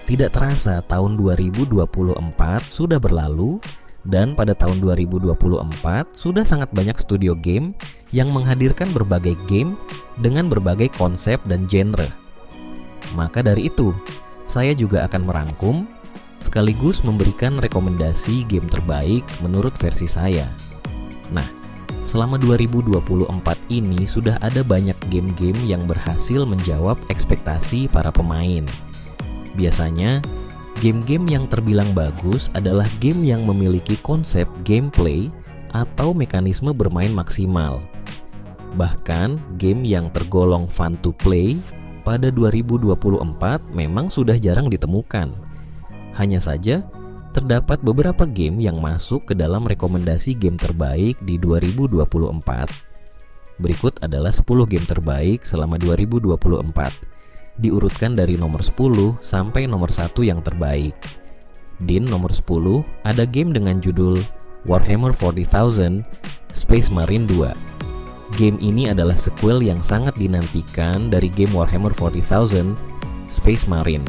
Tidak terasa tahun 2024 sudah berlalu, dan pada tahun 2024 sudah sangat banyak studio game yang menghadirkan berbagai game dengan berbagai konsep dan genre. Maka dari itu, saya juga akan merangkum sekaligus memberikan rekomendasi game terbaik menurut versi saya. Nah, selama 2024 ini sudah ada banyak game-game yang berhasil menjawab ekspektasi para pemain. Biasanya, game-game yang terbilang bagus adalah game yang memiliki konsep gameplay atau mekanisme bermain maksimal. Bahkan, game yang tergolong fun to play pada 2024 memang sudah jarang ditemukan. Hanya saja, terdapat beberapa game yang masuk ke dalam rekomendasi game terbaik di 2024. Berikut adalah 10 game terbaik selama 2024. Diurutkan dari nomor 10 sampai nomor 1 yang terbaik. Di nomor 10 ada game dengan judul Warhammer 40,000 Space Marine 2. Game ini adalah sequel yang sangat dinantikan dari game Warhammer 40,000 Space Marine.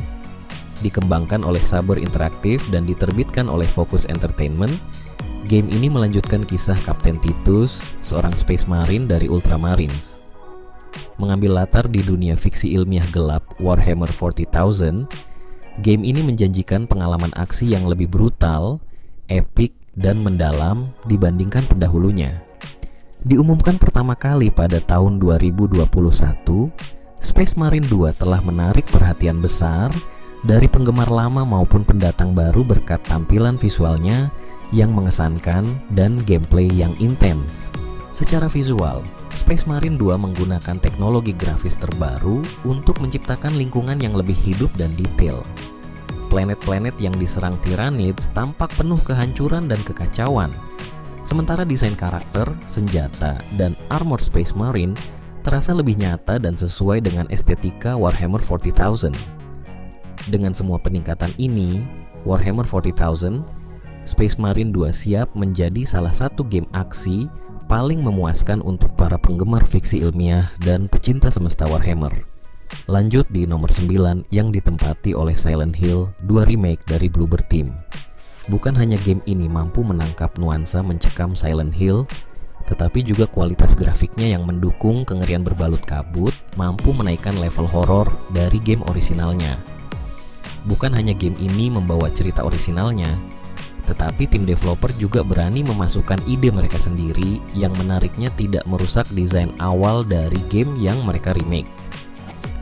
Dikembangkan oleh Saber Interactive dan diterbitkan oleh Focus Entertainment, game ini melanjutkan kisah Kapten Titus, seorang Space Marine dari Ultramarines. Mengambil latar di dunia fiksi ilmiah gelap Warhammer 40,000, game ini menjanjikan pengalaman aksi yang lebih brutal, epik, dan mendalam dibandingkan pendahulunya. Diumumkan pertama kali pada tahun 2021, Space Marine 2 telah menarik perhatian besar dari penggemar lama maupun pendatang baru berkat tampilan visualnya yang mengesankan dan gameplay yang intens. Secara visual, Space Marine 2 menggunakan teknologi grafis terbaru untuk menciptakan lingkungan yang lebih hidup dan detail. Planet-planet yang diserang Tyranids tampak penuh kehancuran dan kekacauan. Sementara desain karakter, senjata, dan armor Space Marine terasa lebih nyata dan sesuai dengan estetika Warhammer 40,000. Dengan semua peningkatan ini, Warhammer 40,000, Space Marine 2 siap menjadi salah satu game aksi paling memuaskan untuk para penggemar fiksi ilmiah dan pecinta semesta Warhammer. Lanjut di nomor 9 yang ditempati oleh Silent Hill 2 Remake dari Bloober Team. Bukan hanya game ini mampu menangkap nuansa mencekam Silent Hill, tetapi juga kualitas grafiknya yang mendukung kengerian berbalut kabut mampu menaikkan level horor dari game orisinalnya. Bukan hanya game ini membawa cerita orisinalnya, tetapi tim developer juga berani memasukkan ide mereka sendiri yang menariknya tidak merusak desain awal dari game yang mereka remake.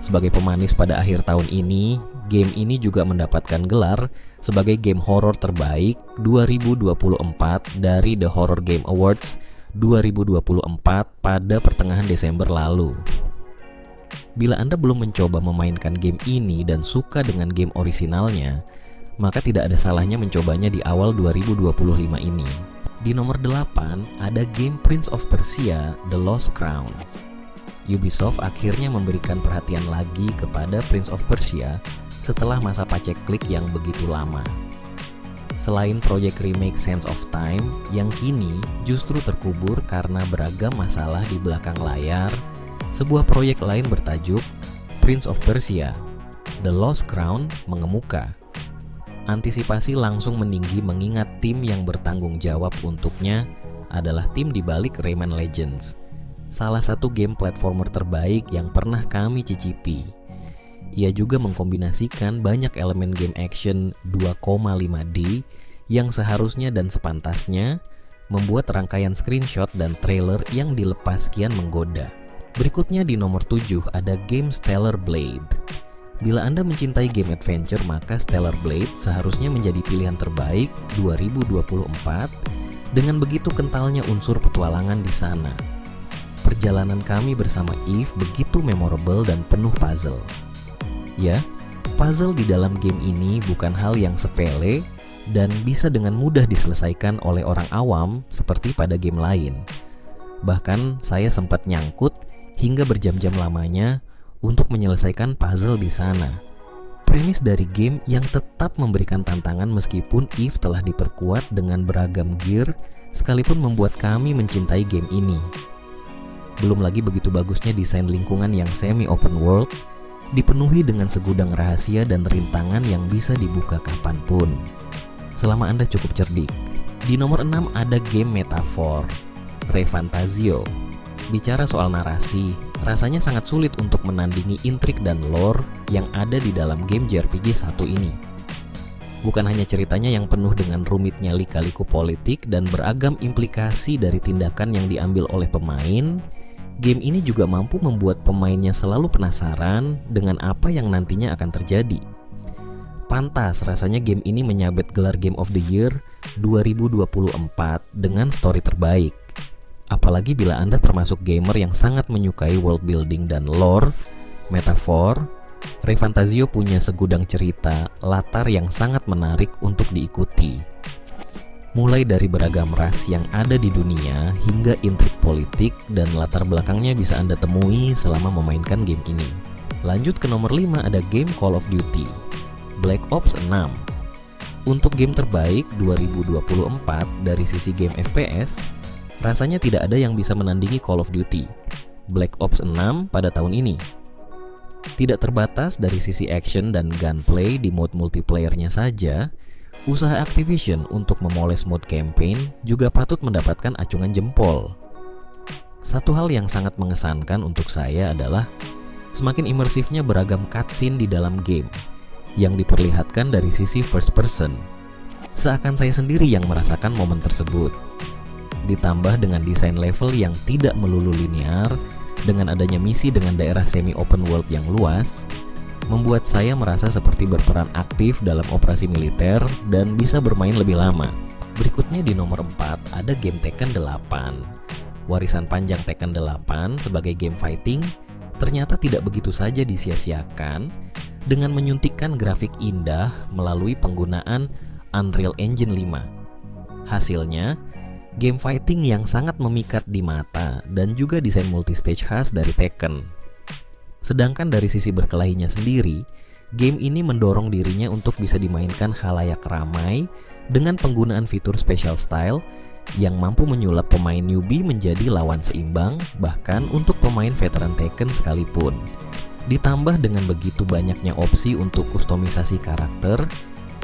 Sebagai pemanis pada akhir tahun ini, game ini juga mendapatkan gelar sebagai game horror terbaik 2024 dari The Horror Game Awards 2024 pada pertengahan Desember lalu. Bila Anda belum mencoba memainkan game ini dan suka dengan game orisinalnya, maka tidak ada salahnya mencobanya di awal 2025 ini. Di nomor 8 ada game Prince of Persia: The Lost Crown. Ubisoft akhirnya memberikan perhatian lagi kepada Prince of Persia setelah masa paceklik yang begitu lama. Selain proyek remake Sands of Time yang kini justru terkubur karena beragam masalah di belakang layar, sebuah proyek lain bertajuk Prince of Persia: The Lost Crown mengemuka. Antisipasi langsung meninggi mengingat tim yang bertanggung jawab untuknya adalah tim di balik Rayman Legends, salah satu game platformer terbaik yang pernah kami cicipi. Ia juga mengkombinasikan banyak elemen game action 2,5D yang seharusnya dan sepantasnya membuat rangkaian screenshot dan trailer yang dilepas kian menggoda. Berikutnya di nomor 7 ada game Stellar Blade. Bila Anda mencintai game adventure, maka Stellar Blade seharusnya menjadi pilihan terbaik 2024 dengan begitu kentalnya unsur petualangan di sana. Perjalanan kami bersama Eve begitu memorable dan penuh puzzle. Ya, puzzle di dalam game ini bukan hal yang sepele dan bisa dengan mudah diselesaikan oleh orang awam seperti pada game lain. Bahkan saya sempat nyangkut hingga berjam-jam lamanya untuk menyelesaikan puzzle di sana. Premis dari game yang tetap memberikan tantangan meskipun Eve telah diperkuat dengan beragam gear sekalipun membuat kami mencintai game ini. Belum lagi begitu bagusnya desain lingkungan yang semi open world dipenuhi dengan segudang rahasia dan rintangan yang bisa dibuka kapanpun, selama Anda cukup cerdik. Di nomor 6 ada game metafor, ReFantazio. Bicara soal narasi, rasanya sangat sulit untuk menandingi intrik dan lore yang ada di dalam game JRPG satu ini. Bukan hanya ceritanya yang penuh dengan rumitnya lika-liku politik dan beragam implikasi dari tindakan yang diambil oleh pemain, game ini juga mampu membuat pemainnya selalu penasaran dengan apa yang nantinya akan terjadi. Pantas rasanya game ini menyabet gelar Game of the Year 2024 dengan story terbaik. Apalagi bila Anda termasuk gamer yang sangat menyukai world building dan lore, metafor, ReFantazio punya segudang cerita latar yang sangat menarik untuk diikuti. Mulai dari beragam ras yang ada di dunia hingga intrik politik dan latar belakangnya bisa Anda temui selama memainkan game ini. Lanjut ke nomor 5 ada game Call of Duty, Black Ops 6. Untuk game terbaik 2024 dari sisi game FPS, rasanya tidak ada yang bisa menandingi Call of Duty, Black Ops 6 pada tahun ini. Tidak terbatas dari sisi action dan gunplay di mode multiplayernya saja, usaha Activision untuk memoles mode campaign juga patut mendapatkan acungan jempol. Satu hal yang sangat mengesankan untuk saya adalah semakin imersifnya beragam cutscene di dalam game yang diperlihatkan dari sisi first person. Seakan saya sendiri yang merasakan momen tersebut. Ditambah dengan desain level yang tidak melulu linear, dengan adanya misi dengan daerah semi open world yang luas, membuat saya merasa seperti berperan aktif dalam operasi militer dan bisa bermain lebih lama. Berikutnya di nomor 4 ada game Tekken 8. Warisan panjang Tekken 8 sebagai game fighting ternyata tidak begitu saja disia-siakan dengan menyuntikkan grafik indah melalui penggunaan Unreal Engine 5. Hasilnya, game fighting yang sangat memikat di mata dan juga desain multistage khas dari Tekken. Sedangkan dari sisi berkelahinya sendiri, game ini mendorong dirinya untuk bisa dimainkan khalayak ramai dengan penggunaan fitur special style yang mampu menyulap pemain newbie menjadi lawan seimbang, bahkan untuk pemain veteran Tekken sekalipun. Ditambah dengan begitu banyaknya opsi untuk kustomisasi karakter,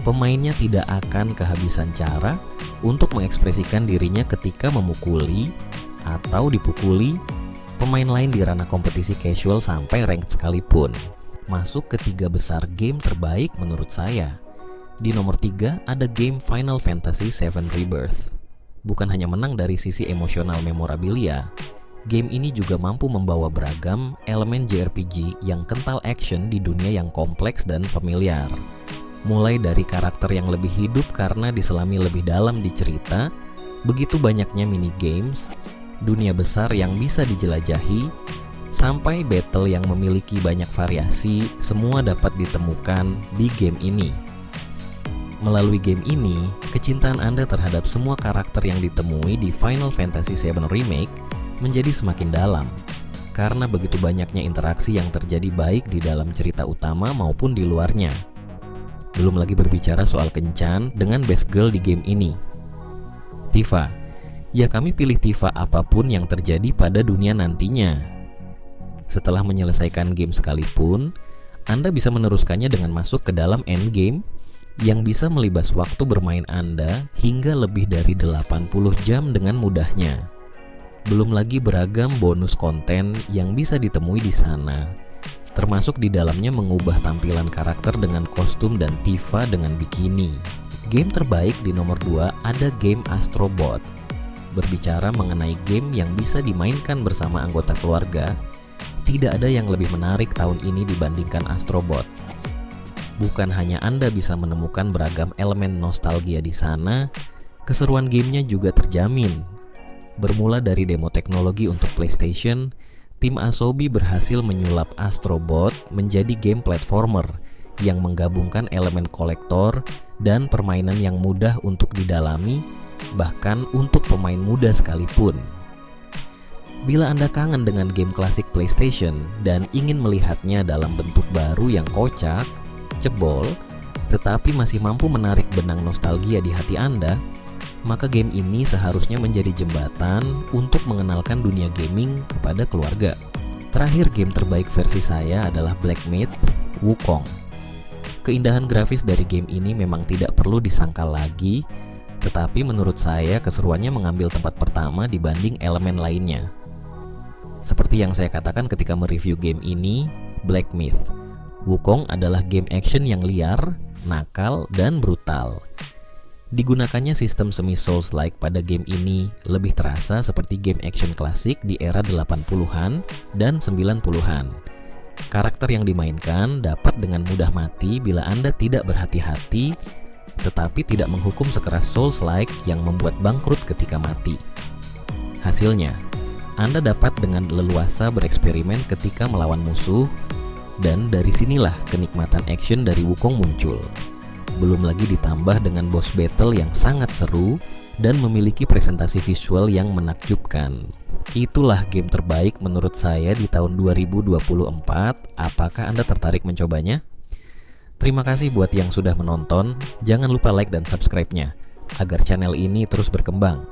pemainnya tidak akan kehabisan cara untuk mengekspresikan dirinya ketika memukuli atau dipukuli pemain lain di ranah kompetisi casual sampai ranked sekalipun. Masuk ke 3 besar game terbaik menurut saya. Di nomor 3 ada game Final Fantasy VII Rebirth. Bukan hanya menang dari sisi emosional memorabilia, game ini juga mampu membawa beragam elemen JRPG yang kental action di dunia yang kompleks dan familiar. Mulai dari karakter yang lebih hidup karena diselami lebih dalam di cerita, begitu banyaknya mini games, dunia besar yang bisa dijelajahi, sampai battle yang memiliki banyak variasi, semua dapat ditemukan di game ini. Melalui game ini, kecintaan Anda terhadap semua karakter yang ditemui di Final Fantasy VII Remake menjadi semakin dalam, karena begitu banyaknya interaksi yang terjadi baik di dalam cerita utama maupun di luarnya. Belum lagi berbicara soal kencan dengan best girl di game ini, Tifa. Ya, kami pilih Tifa apapun yang terjadi pada dunia nantinya. Setelah menyelesaikan game sekalipun, Anda bisa meneruskannya dengan masuk ke dalam endgame yang bisa melibas waktu bermain Anda hingga lebih dari 80 jam dengan mudahnya. Belum lagi beragam bonus konten yang bisa ditemui di sana, termasuk di dalamnya mengubah tampilan karakter dengan kostum dan Tifa dengan bikini. Game terbaik di nomor 2 ada game Astro Bot. Berbicara mengenai game yang bisa dimainkan bersama anggota keluarga, tidak ada yang lebih menarik tahun ini dibandingkan Astro Bot. Bukan hanya Anda bisa menemukan beragam elemen nostalgia di sana, keseruan gamenya juga terjamin. Bermula dari demo teknologi untuk PlayStation, tim Asobi berhasil menyulap Astro Bot menjadi game platformer yang menggabungkan elemen kolektor dan permainan yang mudah untuk didalami, bahkan untuk pemain muda sekalipun. Bila Anda kangen dengan game klasik PlayStation dan ingin melihatnya dalam bentuk baru yang kocak, cebol, tetapi masih mampu menarik benang nostalgia di hati Anda, maka game ini seharusnya menjadi jembatan untuk mengenalkan dunia gaming kepada keluarga. Terakhir, game terbaik versi saya adalah Black Myth: Wukong. Keindahan grafis dari game ini memang tidak perlu disangkal lagi, tetapi menurut saya keseruannya mengambil tempat pertama dibanding elemen lainnya. Seperti yang saya katakan ketika mereview game ini, Black Myth: Wukong adalah game action yang liar, nakal, dan brutal. Digunakannya sistem semi Souls-like pada game ini lebih terasa seperti game action klasik di era 80-an dan 90-an. Karakter yang dimainkan dapat dengan mudah mati bila Anda tidak berhati-hati, tetapi tidak menghukum sekeras Souls-like yang membuat bangkrut ketika mati. Hasilnya, Anda dapat dengan leluasa bereksperimen ketika melawan musuh, dan dari sinilah kenikmatan action dari Wukong muncul. Belum lagi ditambah dengan boss battle yang sangat seru dan memiliki presentasi visual yang menakjubkan. Itulah game terbaik menurut saya di tahun 2024. Apakah Anda tertarik mencobanya? Terima kasih buat yang sudah menonton. Jangan lupa like dan subscribe-nya agar channel ini terus berkembang.